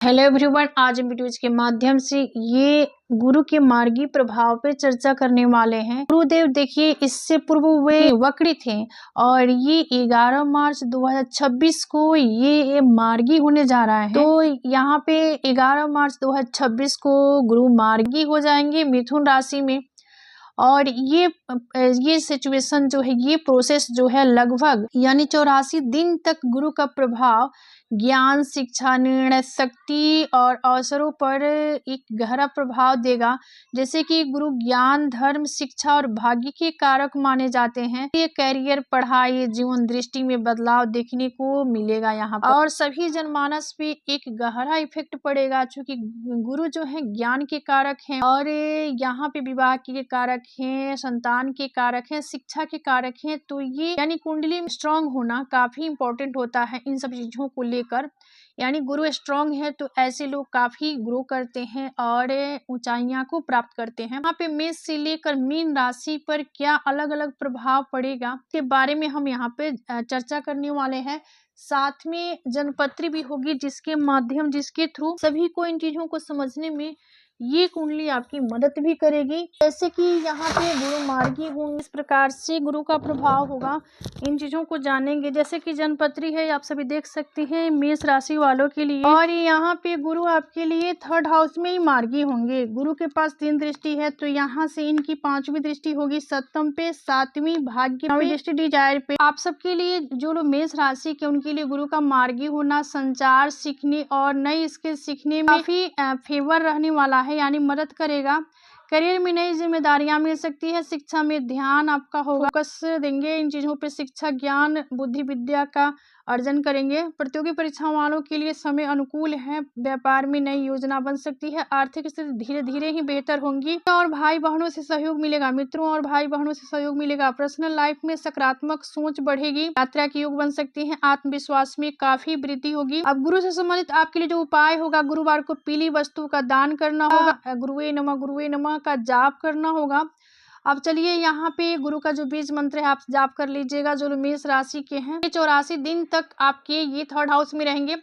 Hello everyone, आज हम videos के माध्यम से ये गुरु के मार्गी प्रभाव पे चर्चा करने वाले हैं। गुरुदेव देखिए, इससे पूर्व वे वक्री थे और ये 11 मार्च 2026 को ये मार्गी होने जा रहा है। तो यहाँ पे 11 मार्च 2026 को गुरु मार्गी हो जाएंगे मिथुन राशि में। और ये सिचुएशन जो है, ये प्रोसेस जो है लगभग यानी 84 दिन तक गुरु का प्रभाव ज्ञान, शिक्षा, निर्णय शक्ति और अवसरों पर एक गहरा प्रभाव देगा। जैसे कि गुरु ज्ञान, धर्म, शिक्षा और भाग्य के कारक माने जाते हैं। ये कैरियर, पढ़ाई, जीवन दृष्टि में बदलाव देखने को मिलेगा यहाँ पर। और सभी जनमानस पे एक गहरा इफेक्ट पड़ेगा, क्योंकि गुरु जो है ज्ञान के कारक हैं और यहाँ पे विवाह के कारक हैं, संतान के कारक हैं, शिक्षा के कारक हैं। तो ये यानी कुंडली स्ट्रांग होना काफी इंपॉर्टेंट होता है इन सब चीजों को लेकर। यानी गुरु स्ट्रांग है तो ऐसे लोग काफी ग्रो करते हैं और ऊंचाइयां को प्राप्त करते हैं। यहाँ पे मेष से लेकर मीन राशि पर क्या अलग अलग प्रभाव पड़ेगा के बारे में हम यहाँ पे चर्चा करने वाले हैं। साथ में जनपत्री भी होगी, जिसके थ्रू सभी को इन चीजों को समझने में ये कुंडली आपकी मदद भी करेगी। जैसे कि यहाँ पे गुरु मार्गी होंगे, इस प्रकार से गुरु का प्रभाव होगा, इन चीजों को जानेंगे। जैसे कि जनपत्री है, आप सभी देख सकते हैं मेष राशि वालों के लिए। और यहाँ पे गुरु आपके लिए 3rd हाउस में ही मार्गी होंगे। गुरु के पास 3 दृष्टि है, तो यहाँ से इनकी 5वीं दृष्टि होगी सप्तम पे, 7वीं भाग्य, 9वीं दृष्टि डिजायर पे। आप सबके लिए जो लोग मेष राशि के, उनके लिए गुरु का मार्गी होना संचार, सीखने और नई स्किल सीखने में काफी फेवर रहने वाला है, यानी मदद करेगा। करियर में नई जिम्मेदारियां मिल सकती है। शिक्षा में ध्यान आपका होगा, फोकस देंगे इन चीजों पे। शिक्षा, ज्ञान, बुद्धि विद्या का अर्जन करेंगे। प्रतियोगी परीक्षा वालों के लिए समय अनुकूल है। व्यापार में नई योजना बन सकती है। आर्थिक स्थिति धीरे धीरे ही बेहतर होंगी और भाई बहनों से सहयोग मिलेगा। मित्रों और भाई बहनों से सहयोग मिलेगा। पर्सनल लाइफ में सकारात्मक सोच बढ़ेगी। यात्रा की योग बन सकती है। आत्मविश्वास में काफी वृद्धि होगी। अब गुरु से संबंधित आपके लिए जो उपाय होगा, गुरुवार को पीली वस्तु का दान करना होगा। गुरुवे नमः का जाप करना होगा। अब चलिए, यहाँ पे गुरु का जो बीज मंत्र है आप जाप कर लीजिएगा। जो मेष राशि के हैं, 84 दिन तक आपके ये 3rd हाउस में रहेंगे।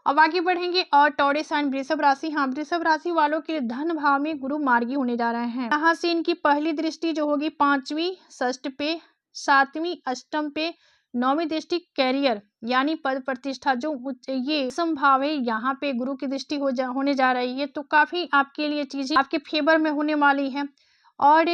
अब आगे बढ़ेंगे और टॉरस एंड वृषभ राशि। हाँ, वृषभ राशि वालों के लिए धन भाव में गुरु मार्गी होने जा रहे हैं। यहाँ से इनकी पहली दृष्टि जो होगी 5वीं षष्ठ पे, 7वीं अष्टम पे, 9वीं दृष्टि कैरियर यानी पद प्रतिष्ठा जो ये संभाव है, यहाँ पे गुरु की दृष्टि होने जा रही है। तो काफी आपके लिए चीजें आपके फेवर में होने वाली है। और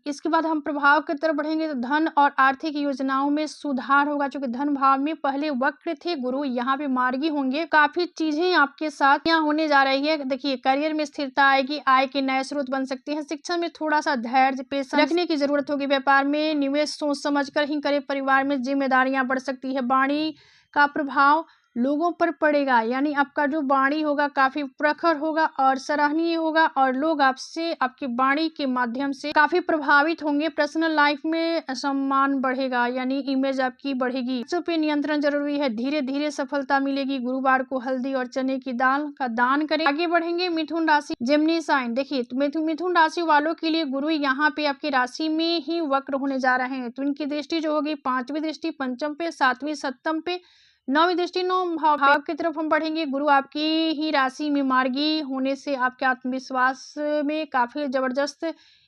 इसके बाद हम प्रभाव की तरफ बढ़ेंगे तो धन और आर्थिक योजनाओं में सुधार होगा। क्योंकि धन भाव में पहले वक्र थे गुरु, यहाँ पे मार्गी होंगे। काफी चीजें आपके साथ यहाँ होने जा रही है। देखिए, करियर में स्थिरता आएगी, आय के नए स्रोत बन सकते हैं। शिक्षा में थोड़ा सा धैर्य पेशेंस रखने की जरूरत होगी। व्यापार में निवेश सोच समझ कर ही करें। परिवार में जिम्मेदारियां बढ़ सकती है। वाणी का प्रभाव लोगों पर पड़ेगा, यानी आपका जो वाणी होगा काफी प्रखर होगा और सराहनीय होगा और लोग आपसे आपकी वाणी के माध्यम से काफी प्रभावित होंगे। पर्सनल लाइफ में सम्मान बढ़ेगा, यानी इमेज आपकी बढ़ेगी। बच्चों पे नियंत्रण जरूरी है। धीरे धीरे सफलता मिलेगी। गुरुवार को हल्दी और चने की दाल का दान करें। आगे बढ़ेंगे मिथुन राशि, जेमिनी साइन। देखिए, तो मिथुन राशि वालों के लिए गुरु यहाँ पे आपकी राशि में ही वक्र होने जा रहे हैं। तो इनकी दृष्टि जो होगी 5वीं दृष्टि पंचम पे, 7वीं सप्तम पे, 9वीं दृष्टि 9 भाव की तरफ हम बढ़ेंगे। गुरु आपकी ही राशि में मार्गी होने से आपके आत्मविश्वास में काफी जबरदस्त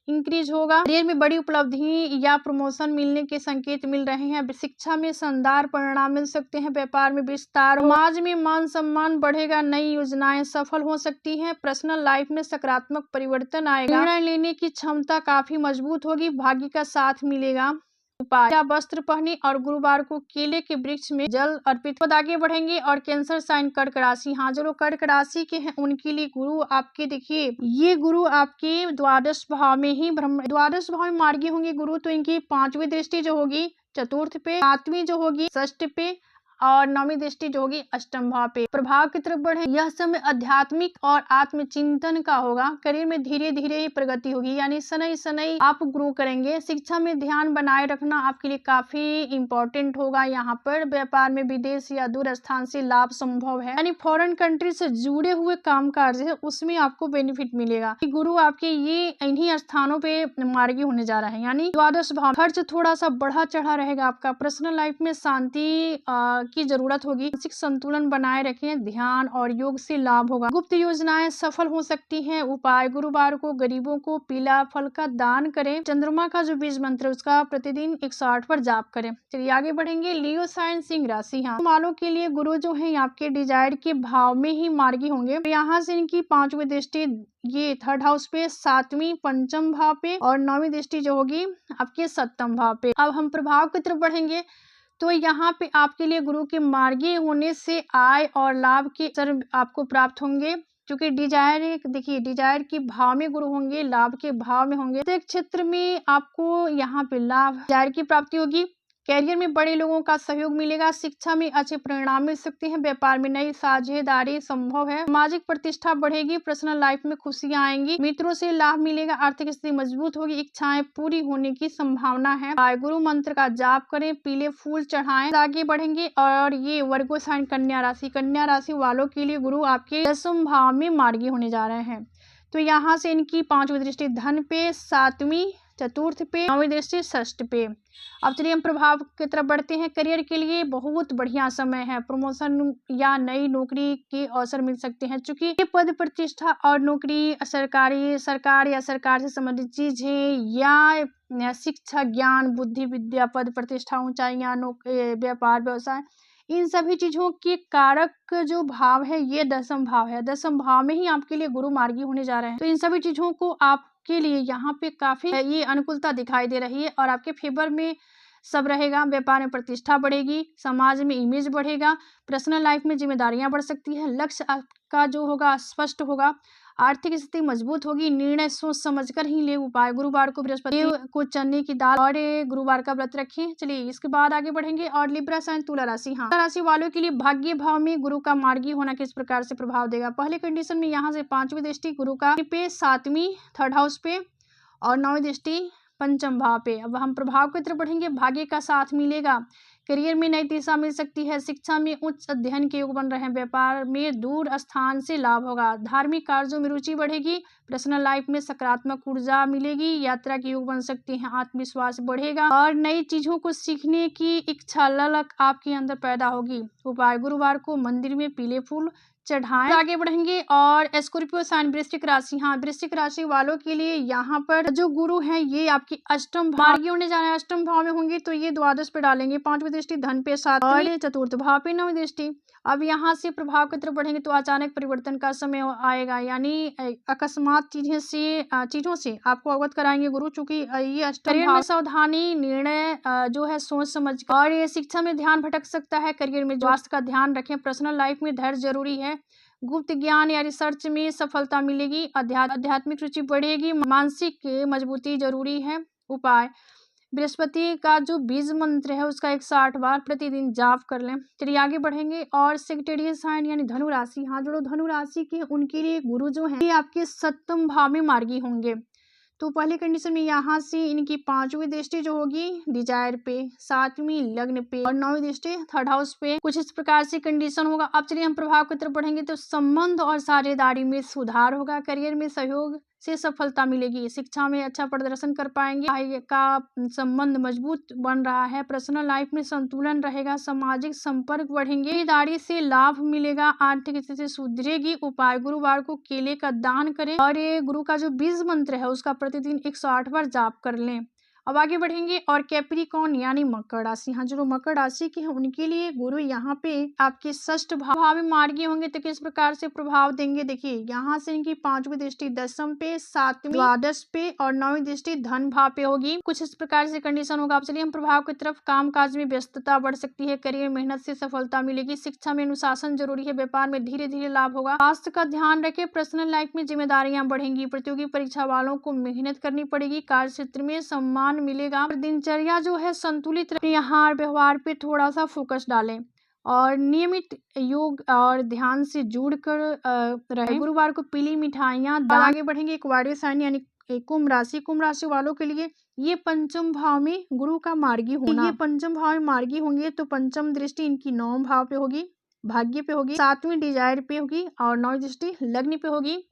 इंक्रीज होगा। करियर में बड़ी उपलब्धि या प्रमोशन मिलने के संकेत मिल रहे हैं। शिक्षा में शानदार परिणाम मिल सकते हैं। व्यापार में विस्तार, समाज में मान सम्मान बढ़ेगा। नई योजनाएं सफल हो सकती हैं। पर्सनल लाइफ में सकारात्मक परिवर्तन आएगा। निर्णय लेने की क्षमता काफी मजबूत होगी। भाग्य का साथ मिलेगा। उपाय, वस्त्र पहने और गुरुवार को केले के वृक्ष में जल अर्पित। आगे बढ़ेंगे और कैंसर साइन कर्क राशि। हाँ, जो लोग कर्क राशि के हैं उनके लिए गुरु आपके, देखिए ये गुरु आपके द्वादश भाव में ही द्वादश भाव में मार्गी होंगे गुरु। तो इनकी 5वीं दृष्टि जो होगी चतुर्थ पे, 7वीं जो होगी षष्ठ पे और 9वीं दृष्टि जो होगी अष्टम भाव पे। प्रभाव की तरफ बढ़े, यह समय आध्यात्मिक और आत्मचिंतन का होगा। करियर में धीरे धीरे ही प्रगति होगी, यानी शनै शनै आप ग्रो करेंगे। शिक्षा में ध्यान बनाए रखना आपके लिए काफी इंपॉर्टेंट होगा। यहाँ पर व्यापार में विदेश या दूर स्थान से लाभ संभव है, यानी फॉरेन कंट्री से जुड़े हुए काम काज है उसमें आपको बेनिफिट मिलेगा। गुरु आपके ये इन्हीं स्थानों पे मार्गी होने जा रहा है, यानी द्वादश भाव। खर्च थोड़ा सा बढ़ा चढ़ा रहेगा आपका। पर्सनल लाइफ में शांति की जरूरत होगी। मानसिक संतुलन बनाए रखें, ध्यान और योग से लाभ होगा। गुप्त योजनाएं सफल हो सकती हैं। उपाय, गुरुवार को गरीबों को पीला फल का दान करें। चंद्रमा का जो बीज मंत्र है उसका प्रतिदिन 108 पर जाप करें। चलिए आगे बढ़ेंगे। लियो साइन सिंह राशि, हाँ वालों के लिए गुरु जो है आपके डिजायर के भाव में ही मार्गी होंगे। तो यहाँ से इनकी 5वीं दृष्टि ये 3rd हाउस पे, 7वीं पंचम भाव पे और 9वीं दृष्टि जो होगी आपके 7म भाव पे। अब हम प्रभाव की तरफ बढ़ेंगे तो यहाँ पे आपके लिए गुरु के मार्गी होने से आय और लाभ के अवसर आपको प्राप्त होंगे। क्योंकि डिजायर, देखिए डिजायर के भाव में गुरु होंगे, लाभ के भाव में होंगे, तो एक क्षेत्र में आपको यहाँ पे लाभ, डिजायर की प्राप्ति होगी। कैरियर में बड़े लोगों का सहयोग मिलेगा। शिक्षा में अच्छे परिणाम मिल सकते हैं। व्यापार में नई साझेदारी संभव है। सामाजिक प्रतिष्ठा बढ़ेगी। पर्सनल लाइफ में खुशियां आएंगी। मित्रों से लाभ मिलेगा। आर्थिक स्थिति मजबूत होगी। इच्छाएं पूरी होने की संभावना है। गुरु मंत्र का जाप करें, पीले फूल चढ़ाएं। आगे बढ़ेंगे और ये वर्गो साइन कन्या राशि, कन्या राशि वालों के लिए गुरु आपके 10म भाव में मार्गी होने जा रहे हैं। तो यहाँ से इनकी 5वीं दृष्टि धन पे, 7वीं चतुर्थ पे, 9वीं दृष्टि षष्ठ पे। अब चलिए हम प्रभाव की तरफ बढ़ते हैं। करियर के लिए बहुत बढ़िया समय है। प्रमोशन या नई नौकरी के अवसर मिल सकते हैं। चूंकि ये पद प्रतिष्ठा और नौकरी, सरकार या सरकार से संबंधित चीजें या शिक्षा, ज्ञान, बुद्धि, विद्या, पद प्रतिष्ठा, ऊंचाइयां, व्यापार, व्यवसाय, इन सभी चीजों के कारक जो भाव है ये 10म भाव है। 10म भाव में ही आपके लिए गुरु मार्गी होने जा रहे हैं। तो इन सभी चीजों को आपके लिए यहाँ पे काफी ये अनुकूलता दिखाई दे रही है और आपके फेवर में सब रहेगा। व्यापार में प्रतिष्ठा बढ़ेगी, समाज में इमेज बढ़ेगा, पर्सनल लाइफ में जिम्मेदारियां बढ़ सकती है, लक्ष्य आपका जो होगा स्पष्ट होगा, आर्थिक स्थिति मजबूत होगी। निर्णय सोच समझकर ही ले। उपाय, गुरुवार को बृहस्पति को चने की दाल और गुरुवार का व्रत रखें। चलिए इसके बाद आगे बढ़ेंगे और लिब्रा साइन तुला राशि, हाँ तुला राशि वालों के लिए भाग्य भाव में गुरु का मार्गी होना किस प्रकार से प्रभाव देगा। पहले कंडीशन में यहाँ से 5वीं दृष्टि गुरु का पे, 7वीं 3rd हाउस पे और 9वीं दृष्टि पंचम भाव पे। अब हम प्रभाव की तरफ बढ़ेंगे। भाग्य का साथ मिलेगा। करियर में नई दिशा मिल सकती है। शिक्षा में उच्च अध्ययन के योग बन रहे हैं। व्यापार में दूर स्थान से लाभ होगा। धार्मिक कार्यों में रुचि बढ़ेगी। पर्सनल लाइफ में सकारात्मक ऊर्जा मिलेगी। यात्रा के योग बन सकते हैं। आत्मविश्वास बढ़ेगा और नई चीजों को सीखने की इच्छा, ललक आपके अंदर पैदा होगी। उपाय, गुरुवार को मंदिर में पीले फूल चढ़ाएं। आगे बढ़ेंगे और स्कॉर्पियो साइन वृश्चिक राशि, हाँ वृश्चिक राशि वालों के लिए यहाँ पर जो गुरु हैं ये आपकी अष्टम मार्गी होने जा रहे हैं। अष्टम भाव में होंगे तो ये द्वादश पे डालेंगे। 5वीं दृष्टि धन पे, 7वीं चतुर्थ भाव पे, 9वीं दृष्टि। अब यहाँ से प्रभाव की तरफ बढ़ेंगे तो अचानक परिवर्तन का समय आएगा, यानी अकस्मात चीजों से आपको अवगत कराएंगे गुरु। चूंकि ये अष्टम करियर में सावधानी, निर्णय जो है सोच समझ, और ये शिक्षा में ध्यान भटक सकता है। करियर में स्वास्थ्य का ध्यान रखें। पर्सनल लाइफ में धैर्य जरूरी है। गुप्त ज्ञान या रिसर्च में सफलता मिलेगी। आध्यात्मिक रुचि बढ़ेगी। मानसिक मजबूती जरूरी है। उपाय, बृहस्पति का जो बीज मंत्र है उसका 108 बार प्रतिदिन जाप कर लें। चलिए आगे बढ़ेंगे और सेक्रेटेरियल साइन यानी धनु राशि, हाँ जो धनु राशि के उनके लिए गुरु जो है ये आपके 7म भाव में मार्गी होंगे। तो पहले कंडीशन में यहाँ से इनकी 5वीं दृष्टि जो होगी डिजायर पे, 7वीं लग्न पे और 9वीं दृष्टि 3rd हाउस पे। कुछ इस प्रकार से कंडीशन होगा। अब चलिए हम प्रभाव की तरफ बढ़ेंगे तो संबंध और साझेदारी में सुधार होगा। करियर में सहयोग से सफलता मिलेगी। शिक्षा में अच्छा प्रदर्शन कर पाएंगे। का संबंध मजबूत बन रहा है। पर्सनल लाइफ में संतुलन रहेगा। सामाजिक संपर्क बढ़ेंगे। खरीदारी से लाभ मिलेगा। आर्थिक स्थिति सुधरेगी। उपाय, गुरुवार को केले का दान करें और ये गुरु का जो बीज मंत्र है उसका प्रतिदिन 108 बार जाप कर लें। अब आगे बढ़ेंगे और कैप्रिकॉर्न यानी मकर राशि, हाँ जो मकर राशि के हैं उनके लिए गुरु यहाँ पे आपके 6ठ भाव में मार्गी होंगे। तो किस प्रकार से प्रभाव देंगे, देखिए यहाँ से इनकी 5वीं दृष्टि 10वीं पे, 7वीं द्वादश पे और 9वीं दृष्टि धन भाव पे होगी। कुछ इस प्रकार से कंडीशन होगा। अब चलिए हम प्रभाव की तरफ। काम काज में व्यस्तता बढ़ सकती है। करियर मेहनत से सफलता मिलेगी। शिक्षा में अनुशासन जरूरी है। व्यापार में धीरे धीरे लाभ होगा। स्वास्थ्य का ध्यान रखें। पर्सनल लाइफ में जिम्मेदारियां बढ़ेंगी। प्रतियोगी परीक्षा वालों को मेहनत करनी पड़ेगी। कार्य क्षेत्र में सम्मान मिलेगा। दिनचर्या जो है संतुलित रखें। आहार व्यवहार पे थोड़ा सा फोकस डालें और नियमित योग और ध्यान से जुड़कर रहे। गुरुवार को पीली मिठाइयां। आगे बढ़ेंगे एक्वारियस साइन यानी कुंभ राशि। कुंभ राशि वालों के लिए ये 5म भाव में गुरु का मार्गी होना। ये 5म भाव में मार्गी होंगे तो पंचम दृष्टि इनकी 9वें भाव पे होगी, भाग्य पे होगी, 7वीं डिजायर पे होगी और 9वीं दृष्टि लग्न पे होगी।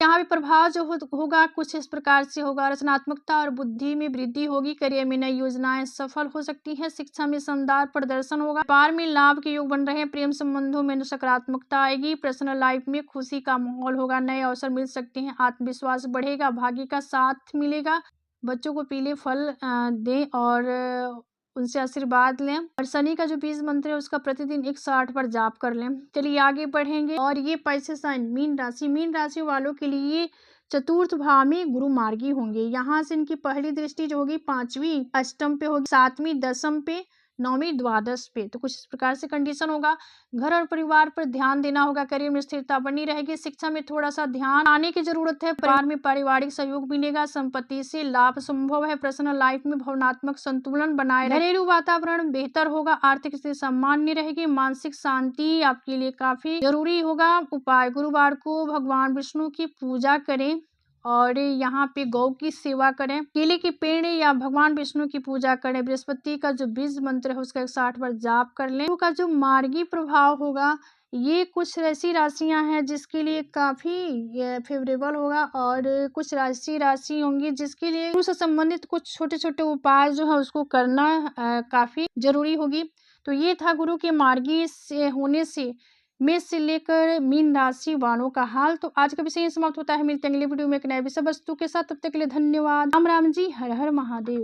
यहाँ भी प्रभाव जो होगा कुछ इस प्रकार से होगा। रचनात्मकता और बुद्धि में वृद्धि होगी। करियर में नई योजनाएं सफल हो सकती हैं। शिक्षा में शानदार प्रदर्शन होगा। व्यापार में लाभ के योग बन रहे हैं। प्रेम संबंधों में सकारात्मकता आएगी। पर्सनल लाइफ में खुशी का माहौल होगा। नए अवसर मिल सकते हैं। आत्मविश्वास बढ़ेगा। भाग्य का साथ मिलेगा। बच्चों को पीले फल दें और उनसे आशीर्वाद लें। और शनि का जो बीज मंत्र है उसका प्रतिदिन 108 बार जाप कर लें। चलिए आगे बढ़ेंगे। और ये पैसे साइन मीन राशि वालों के लिए चतुर्थ भाव में गुरु मार्गी होंगे। यहाँ से इनकी पहली दृष्टि जो होगी 5वीं अष्टम पे होगी, 7वीं दशम पे, 9वीं द्वादश पे। तो कुछ इस प्रकार से कंडीशन होगा। घर और परिवार पर ध्यान देना होगा। करियर में स्थिरता बनी रहेगी। शिक्षा में थोड़ा सा ध्यान आने की जरूरत है। परिवार में पारिवारिक सहयोग मिलेगा। संपत्ति से लाभ संभव है। पर्सनल लाइफ में भावनात्मक संतुलन बनाए रहे। घरेलू वातावरण बेहतर होगा। आर्थिक स्थिति सामान्य रहेगी। मानसिक शांति आपके लिए काफी जरूरी होगा। उपाय, गुरुवार को भगवान विष्णु की पूजा करें और यहाँ पे गौ की सेवा करें। केले के पेड़ या भगवान विष्णु की पूजा करें। बृहस्पति का जो बीज मंत्र है उसका 108 बार जाप कर लें। गुरु का जो मार्गी प्रभाव होगा ये कुछ ऐसी राशियां हैं जिसके लिए काफी फेवरेबल होगा और कुछ राशि होंगी जिसके लिए गुरु से संबंधित कुछ छोटे छोटे उपाय जो है उसको करना काफी जरूरी होगी। तो ये था गुरु के मार्गी से होने से मेष से लेकर मीन राशि वालों का हाल। तो आज का विषय यहीं समाप्त होता है। मिलते हैं अगले वीडियो में एक नए विषय वस्तु के साथ। तब तक के लिए धन्यवाद। राम राम जी, हर हर महादेव।